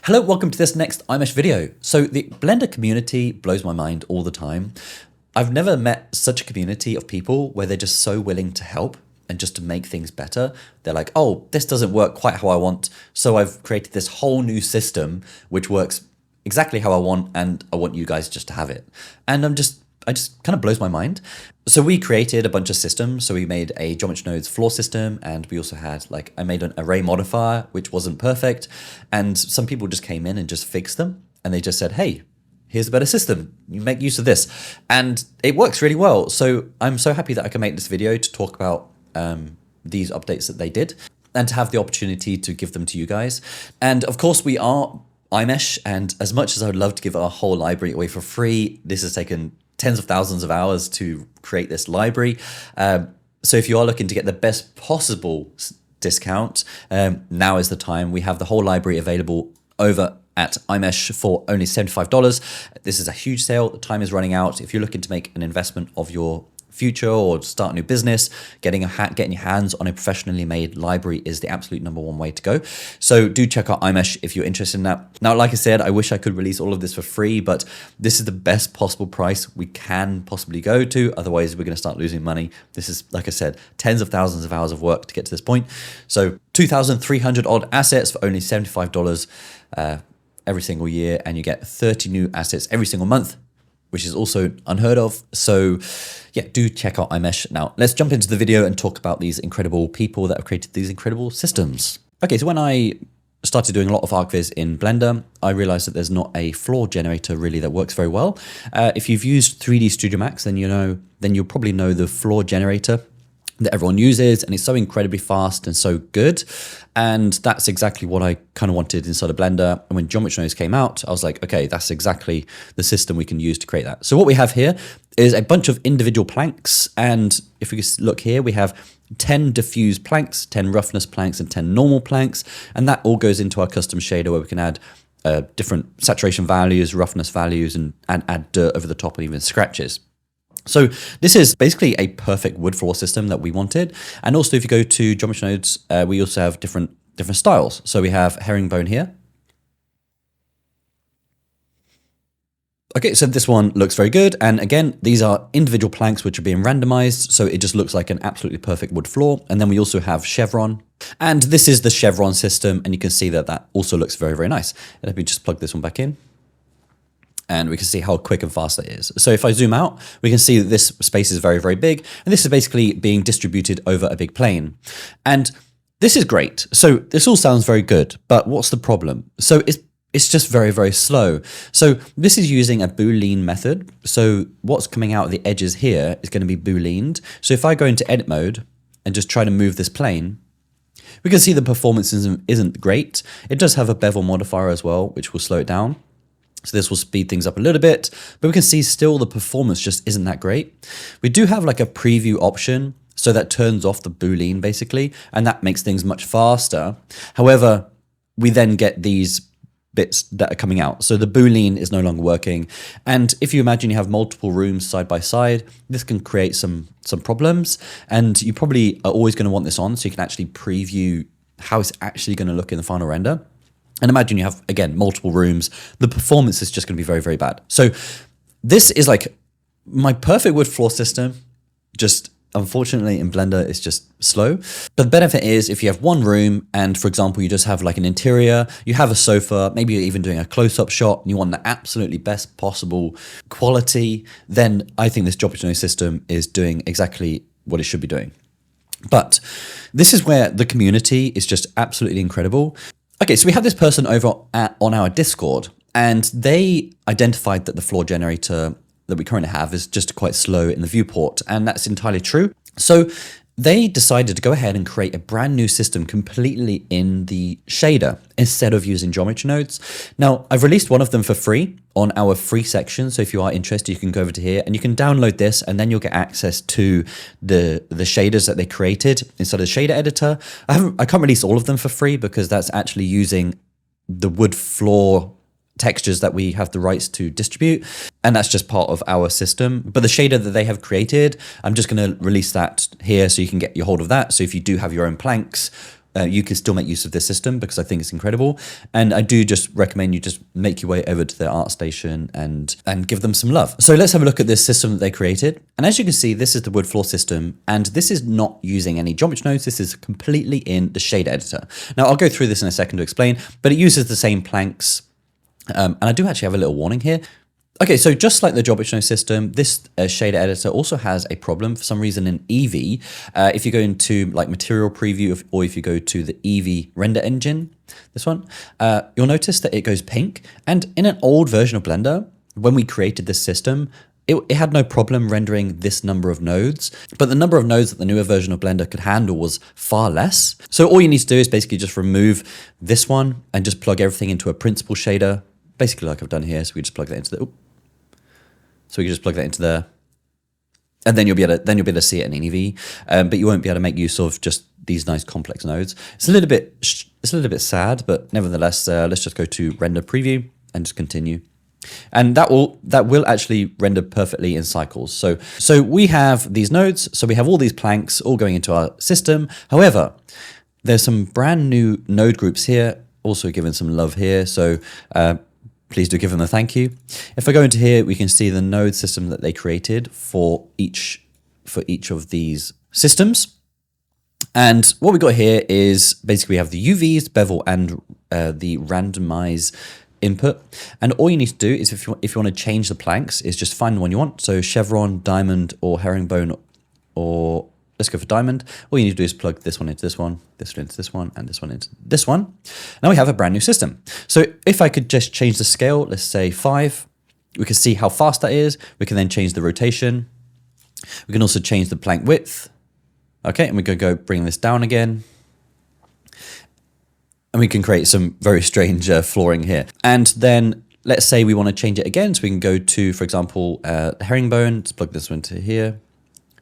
Hello, welcome to this next iMesh video. So the Blender community blows my mind all the time. I've never met such a community of people where they're just so willing to help and just to make things better. They're like, oh, this doesn't work quite how I want, so I've created this whole new system which works exactly how I want, and I want you guys just to have it. And I just kind of blows my mind. So we created a bunch of systems. So we made a Geometry Nodes floor system, and we also had I made an array modifier, which wasn't perfect. And some people just came in and just fixed them. And they just said, hey, here's a better system. You make use of this. And it works really well. So I'm so happy that I can make this video to talk about these updates that they did and to have the opportunity to give them to you guys. And of course we are iMesh, and as much as I would love to give our whole library away for free, this has taken tens of thousands of hours to create this library. So if you are looking to get the best possible discount, now is the time. We have the whole library available over at iMesh for only $75. This is a huge sale. The time is running out. If you're looking to make an investment of your future or start a new business, getting your hands on a professionally made library is the absolute #1 way to go. So do check out iMesh if you're interested in that. Now, like I said, I wish I could release all of this for free, but this is the best possible price we can possibly go to. Otherwise, we're going to start losing money. This is, like I said, tens of thousands of hours of work to get to this point. So 2,300 odd assets for only $75 every single year, and you get 30 new assets every single month, which is also unheard of. So yeah, do check out iMesh. Now let's jump into the video and talk about these incredible people that have created these incredible systems. Okay, so when I started doing a lot of ArcViz in Blender, I realized that there's not a floor generator really that works very well. If you've used 3D Studio Max, then you'll probably know the floor generator that everyone uses, and it's so incredibly fast and so good. And that's exactly what I kind of wanted inside of Blender. And when Geometry Nodes came out, I was like, okay, that's exactly the system we can use to create that. So what we have here is a bunch of individual planks. And if we look here, we have 10 diffuse planks, 10 roughness planks, and 10 normal planks. And that all goes into our custom shader where we can add different saturation values, roughness values, and add dirt over the top and even scratches. So this is basically a perfect wood floor system that we wanted. And also if you go to Geometry Nodes, we also have different styles. So we have herringbone here. Okay, so this one looks very good. And again, these are individual planks which are being randomized. So it just looks like an absolutely perfect wood floor. And then we also have chevron. And this is the chevron system. And you can see that that also looks very, very nice. Let me just plug this one back in. And we can see how quick and fast that is. So if I zoom out, we can see that this space is very, very big. And this is basically being distributed over a big plane. And this is great. So this all sounds very good, but what's the problem? So it's just very, very slow. So this is using a boolean method. So what's coming out of the edges here is going to be booleaned. So if I go into edit mode and just try to move this plane, we can see the performance isn't great. It does have a bevel modifier as well, which will slow it down. So this will speed things up a little bit, but we can see still the performance just isn't that great. We do have like a preview option, so that turns off the boolean basically, and that makes things much faster. However, we then get these bits that are coming out. So the boolean is no longer working. And if you imagine you have multiple rooms side by side, this can create some problems. And you probably are always going to want this on so you can actually preview how it's actually going to look in the final render. And imagine you have, again, multiple rooms. The performance is just going to be very, very bad. So this is like my perfect wood floor system. Just unfortunately in Blender, it's just slow. But the benefit is if you have one room and, for example, you just have like an interior, you have a sofa, maybe you're even doing a close-up shot, and you want the absolutely best possible quality, then I think this Geometry Nodes system is doing exactly what it should be doing. But this is where the community is just absolutely incredible. Okay, so we have this person over on our Discord, and they identified that the floor generator that we currently have is just quite slow in the viewport, and that's entirely true. So they decided to go ahead and create a brand new system completely in the shader instead of using Geometry Nodes. Now, I've released one of them for free on our free section. So if you are interested, you can go over to here and you can download this, and then you'll get access to the shaders that they created inside of the shader editor. I can't release all of them for free because that's actually using the wood floor textures that we have the rights to distribute, and that's just part of our system. But the shader that they have created, I'm just going to release that here so you can get your hold of that. So if you do have your own planks you can still make use of this system because I think it's incredible. And I do just recommend you just make your way over to their ArtStation and give them some love. So let's have a look at this system that they created. And as you can see, this is the wood floor system, and this is not using any geometry nodes. This is completely in the shader editor. Now I'll go through this in a second to explain, but it uses the same planks. And I do actually have a little warning here. Okay, so just like the geometry node system, this shader editor also has a problem for some reason in Eevee. If you go into like material preview, or if you go to the Eevee render engine, this one, you'll notice that it goes pink. And in an old version of Blender, when we created this system, it had no problem rendering this number of nodes, but the number of nodes that the newer version of Blender could handle was far less. So all you need to do is basically just remove this one and just plug everything into a principal shader, basically like I've done here. So we just plug that into the, so we can just plug that into there, and then you'll be able to see it in Eevee, but you won't be able to make use of just these nice complex nodes. It's a little bit sad, but nevertheless, let's just go to render preview and just continue. And that will actually render perfectly in cycles. So we have these nodes, so we have all these planks all going into our system. However, there's some brand new node groups here, also given some love here. So please do give them a thank you. If I go into here, we can see the node system that they created for each of these systems. And what we got here is basically we have the UVs, bevel, and the randomize input. And all you need to do is if you want to change the planks, is just find the one you want. So chevron, diamond, or herringbone, or let's go for diamond. All you need to do is plug this one into this one into this one, and this one into this one. Now we have a brand new system. So if I could just change the scale, let's say 5, we can see how fast that is. We can then change the rotation. We can also change the plank width. Okay, and we can go bring this down again. And we can create some very strange flooring here. And then let's say we want to change it again. So we can go to, for example, herringbone. Let's plug this one into here,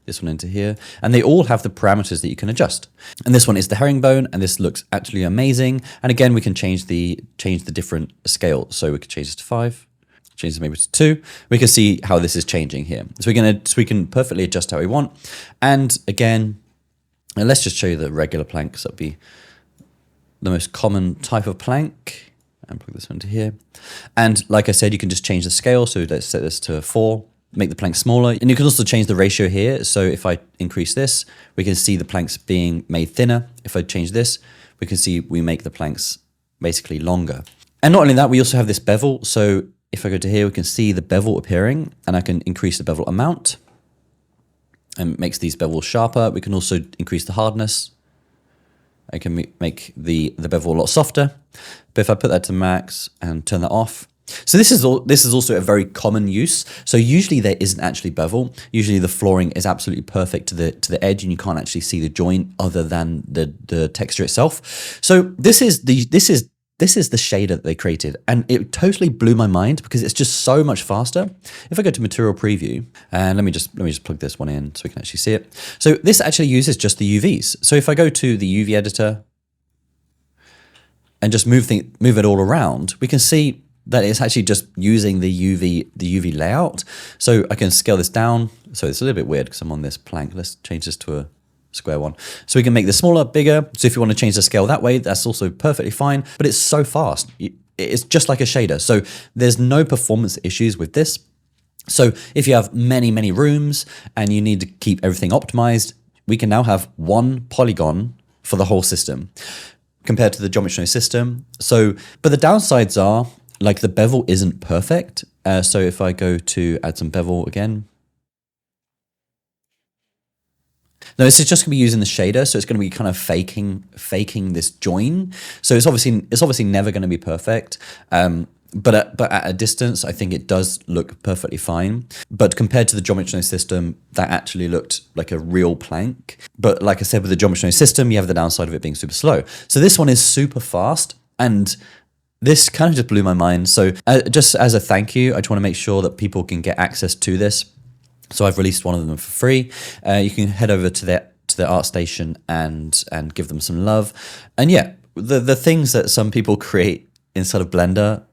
this one into here. And they all have the parameters that you can adjust. And this one is the herringbone, and this looks actually amazing. And again, we can change the different scale. So we could change this to 5, change this maybe to 2. We can see how this is changing here. So we can perfectly adjust how we want. And again, and let's just show you the regular planks. That'd be the most common type of plank, and plug this one into here. And like I said, you can just change the scale. So let's set this to 4, make the plank smaller. And you can also change the ratio here. So if I increase this, we can see the planks being made thinner. If I change this, we can see we make the planks basically longer. And not only that, we also have this bevel. So if I go to here, we can see the bevel appearing, and I can increase the bevel amount, and it makes these bevels sharper. We can also increase the hardness. I can make the bevel a lot softer. But if I put that to max and turn that off, so this is also a very common use. So usually there isn't actually bevel. Usually the flooring is absolutely perfect to the edge, and you can't actually see the joint other than the texture itself. So this is the shader that they created, and it totally blew my mind because it's just so much faster. If I go to material preview, and let me just plug this one in so we can actually see it. So this actually uses just the UVs. So if I go to the UV editor and just move it all around, we can see that it's actually just using the UV layout. So I can scale this down. So it's a little bit weird because I'm on this plank. Let's change this to a square one. So we can make this smaller, bigger. So if you want to change the scale that way, that's also perfectly fine, but it's so fast. It's just like a shader. So there's no performance issues with this. So if you have many, many rooms and you need to keep everything optimized, we can now have one polygon for the whole system compared to the geometry node system. So, but the downsides are, like, the bevel isn't perfect. So if I go to add some bevel again, no, this is just going to be using the shader, so it's going to be kind of faking this join. So it's obviously never going to be perfect. But at a distance, I think it does look perfectly fine. But compared to the geometry node system, that actually looked like a real plank. But like I said, with the geometry node system, you have the downside of it being super slow. So this one is super fast, and this kind of just blew my mind. So just as a thank you, I just want to make sure that people can get access to this. So I've released one of them for free. You can head over to their ArtStation and give them some love. And yeah, the things that some people create inside of Blender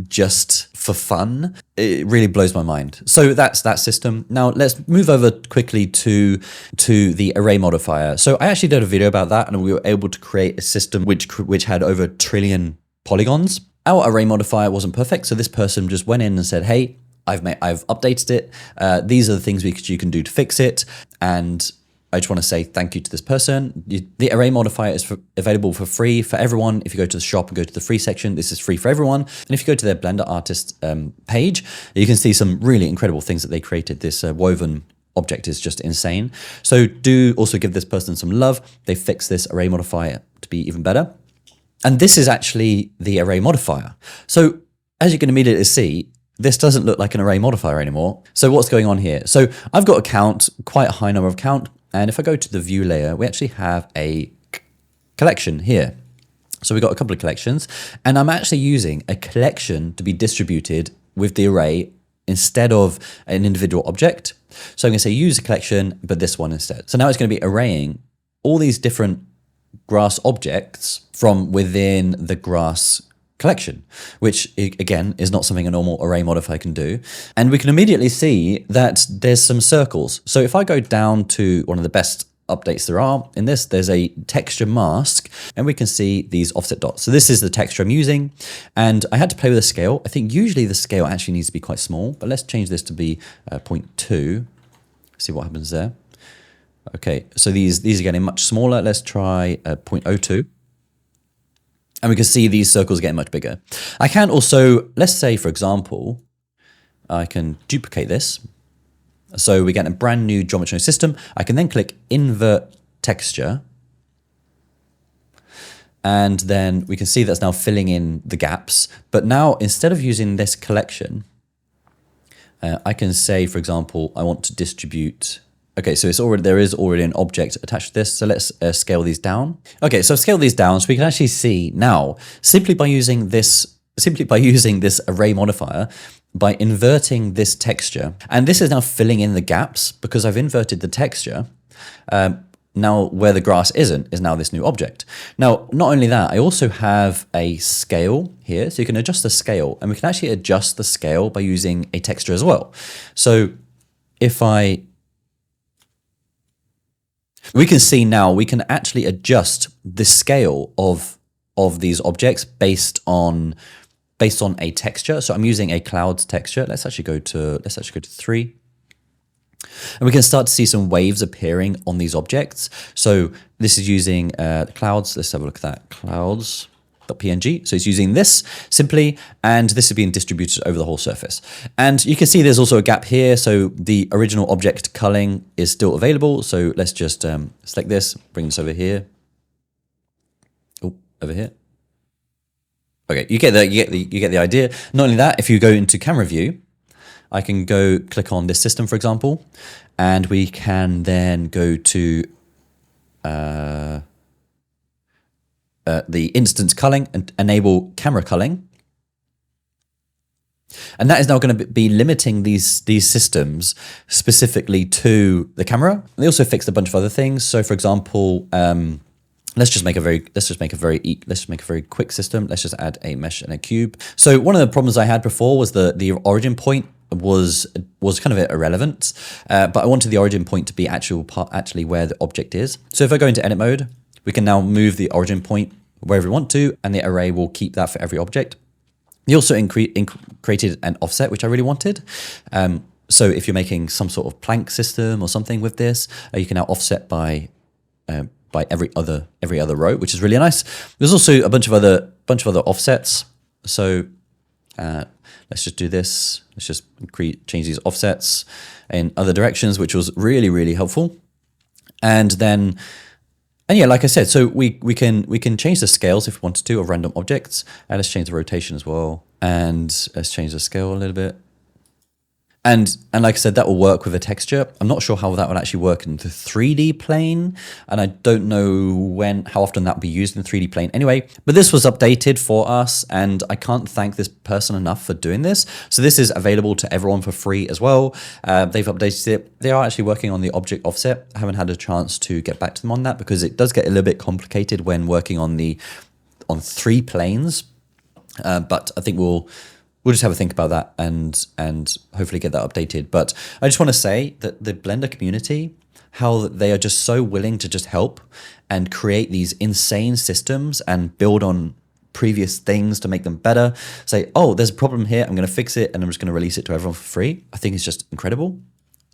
just for fun, it really blows my mind. So that's that system. Now let's move over quickly to the array modifier. So I actually did a video about that, and we were able to create a system which had over 1 trillion polygons. Our array modifier wasn't perfect, so this person just went in and said, hey, I've updated it. These are the things you can do to fix it, and I just want to say thank you to this person. The array modifier is available for free for everyone. If you go to the shop and go to the free section, this is free for everyone. And if you go to their Blender artist page, you can see some really incredible things that they created. This woven object is just insane. So do also give this person some love. They fixed this array modifier to be even better. And this is actually the array modifier. So as you can immediately see, this doesn't look like an array modifier anymore. So what's going on here? So I've got a count, quite a high number of count. And if I go to the view layer, we actually have a collection here. So we've got a couple of collections, and I'm actually using a collection to be distributed with the array instead of an individual object. So I'm going to say use a collection, but this one instead. So now it's going to be arraying all these different grass objects from within the grass collection, which again is not something a normal array modifier can do. And we can immediately see that there's some circles. So if I go down to one of the best updates there are in this, there's a texture mask, and we can see these offset dots. So this is the texture I'm using, and I had to play with the scale. I think usually the scale actually needs to be quite small, but let's change this to be 0.2. See what happens there. Okay, so these are getting much smaller. Let's try 0.02. And we can see these circles getting much bigger. I can also, let's say, for example, I can duplicate this. So we get a brand new geometry system. I can then click invert texture. And then we can see that's now filling in the gaps. But now, instead of using this collection, I can say, for example, I want to distribute. Okay, so there is already an object attached to this. So let's scale these down. Okay, so I've scaled these down, so we can actually see now, simply by using this array modifier, by inverting this texture, and this is now filling in the gaps because I've inverted the texture. Now where the grass isn't is now this new object. Now, not only that, I also have a scale here, so you can adjust the scale, and we can actually adjust the scale by using a texture as well. So if we can see now we can actually adjust the scale of these objects based on a texture. So I'm using a clouds texture. Let's actually go to 3. And we can start to see some waves appearing on these objects. So this is using clouds. Let's have a look at that. Clouds.png. So it's using this simply, and this is being distributed over the whole surface. And you can see there's also a gap here. So the original object culling is still available. So let's just select this, bring this over here. Oh, over here. Okay, you get the idea. Not only that, if you go into camera view, I can go click on this system, for example, and we can then go to the instance culling and enable camera culling. And that is now going to be limiting these systems specifically to the camera. They also fixed a bunch of other things. So, for example, let's just make a very quick system. Let's just add a mesh and a cube. So one of the problems I had before was the origin point was kind of irrelevant, but I wanted the origin point to be actually where the object is. So if I go into edit mode, we can now move the origin point wherever we want to, and the array will keep that for every object. They also created an offset, which I really wanted. So if you're making some sort of plank system or something with this, you can now offset by every other row, which is really nice. There's also a bunch of other offsets. So let's just do this. Let's just change these offsets in other directions, which was really, really helpful. And yeah, like I said, so we can change the scales if we wanted to of random objects. And let's change the rotation as well. And let's change the scale a little bit. And like I said, that will work with a texture. I'm not sure how that would actually work in the 3D plane, and I don't know how often that will be used in the 3D plane anyway. But this was updated for us, and I can't thank this person enough for doing this. So this is available to everyone for free as well. They've updated it. They are actually working on the object offset. I haven't had a chance to get back to them on that because it does get a little bit complicated when working on 3 planes. But I think we'll we'll just have a think about that and hopefully get that updated. But I just want to say that the Blender community, how they are just so willing to just help and create these insane systems and build on previous things to make them better. Say, oh, there's a problem here, I'm going to fix it, and I'm just going to release it to everyone for free. I think it's just incredible.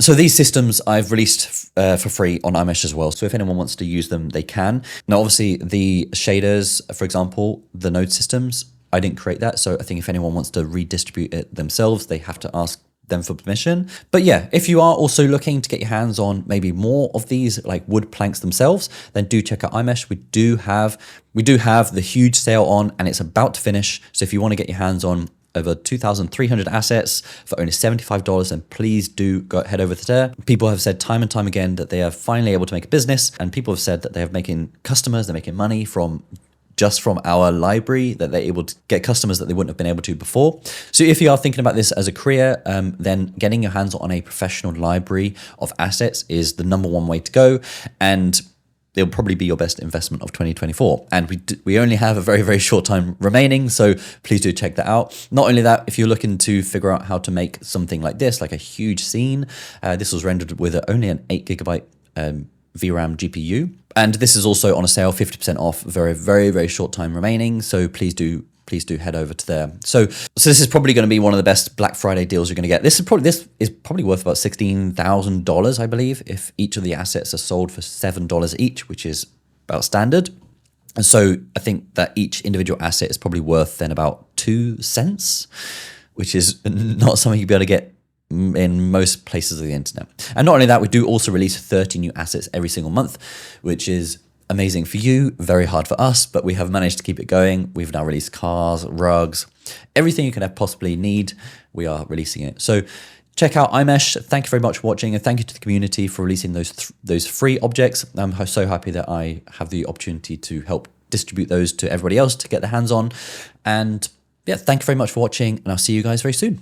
So these systems I've released for free on iMesh as well. So if anyone wants to use them, they can. Now, obviously, the shaders, for example, the node systems, I didn't create that. So I think if anyone wants to redistribute it themselves, they have to ask them for permission. But yeah, if you are also looking to get your hands on maybe more of these like wood planks themselves, then do check out iMesh. We do have the huge sale on, and it's about to finish. So if you want to get your hands on over 2,300 assets for only $75, and please do head over there. People have said time and time again that they are finally able to make a business, and people have said that they're making money from our library, that they're able to get customers that they wouldn't have been able to before. So if you are thinking about this as a career, then getting your hands on a professional library of assets is the number one way to go. And it'll probably be your best investment of 2024. And we only have a very, very short time remaining, so please do check that out. Not only that, if you're looking to figure out how to make something like this, like a huge scene, this was rendered with only an 8GB VRAM GPU. And this is also on a sale, 50% off, very, very, very short time remaining. So please do head over to there. So this is probably going to be one of the best Black Friday deals you're going to get. This is probably worth about $16,000, I believe, if each of the assets are sold for $7 each, which is about standard. And so I think that each individual asset is probably worth then about 2 cents, which is not something you'd be able to get in most places of the internet. And not only that, we do also release 30 new assets every single month, which is amazing for you, very hard for us, but we have managed to keep it going. We've now released cars, rugs, everything you can have possibly need, we are releasing it. So check out iMesh. Thank you very much for watching, and thank you to the community for releasing those free objects. I'm so happy that I have the opportunity to help distribute those to everybody else to get their hands on. And yeah, thank you very much for watching, and I'll see you guys very soon.